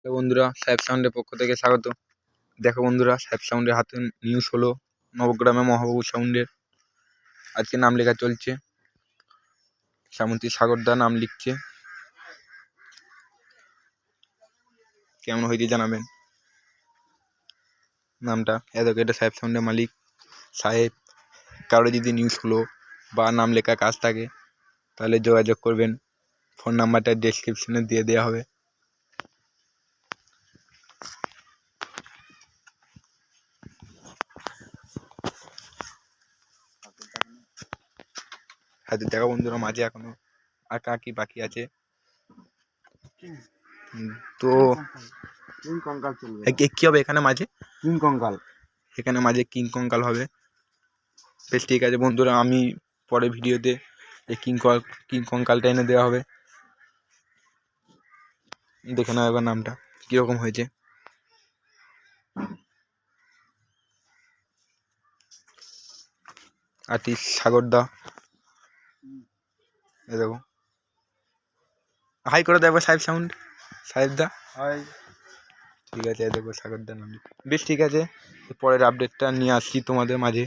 তো বন্ধুরা, সাহেব সাউন্ডের পক্ষ থেকে স্বাগত। দেখো বন্ধুরা, সাহেব সাউন্ডের হাতে নিউজ হলো নবগ্রামে মহাবাবু সাউন্ডের আজকে নাম লেখা চলছে। শ্যামন্তী সাগরদা নাম লিখছে। কেমন হয়েছে জানাবেন নামটা। দেখো, এটা সাহেব সাউন্ডের মালিক সাহেব। কারো যদি নিউজ হলো বা নাম লেখা কাজ থাকে তাহলে যোগাযোগ করবেন। ফোন নাম্বারটা ডেসক্রিপশনে দিয়ে দেওয়া হবে। হাতে দেখো বন্ধুরা, মাঝে এখনো আঁকা আঁকি বাকি আছে। তো কঙ্কাল চলবে, কি হবে এখানে মাঝে? কিং কঙ্কাল। এখানে মাঝে কিং কঙ্কাল হবে। বেশ ঠিক আছে বন্ধুরা, আমি পরে ভিডিওতে এই কিং কঙ্কালটা এনে দেওয়া হবে। দেখে নাও এবার নামটা কীরকম হয়েছে। আর্টিস্ট সাগরদা। এ দেখো, হাই করে দেবো সাহেব সাউন্ড। সাহেবদা হাই। ঠিক আছে, দেখো সাগরদার নাম। বেশ ঠিক আছে, পরের আপডেটটা নিয়ে আসছি তোমাদের মাঝে।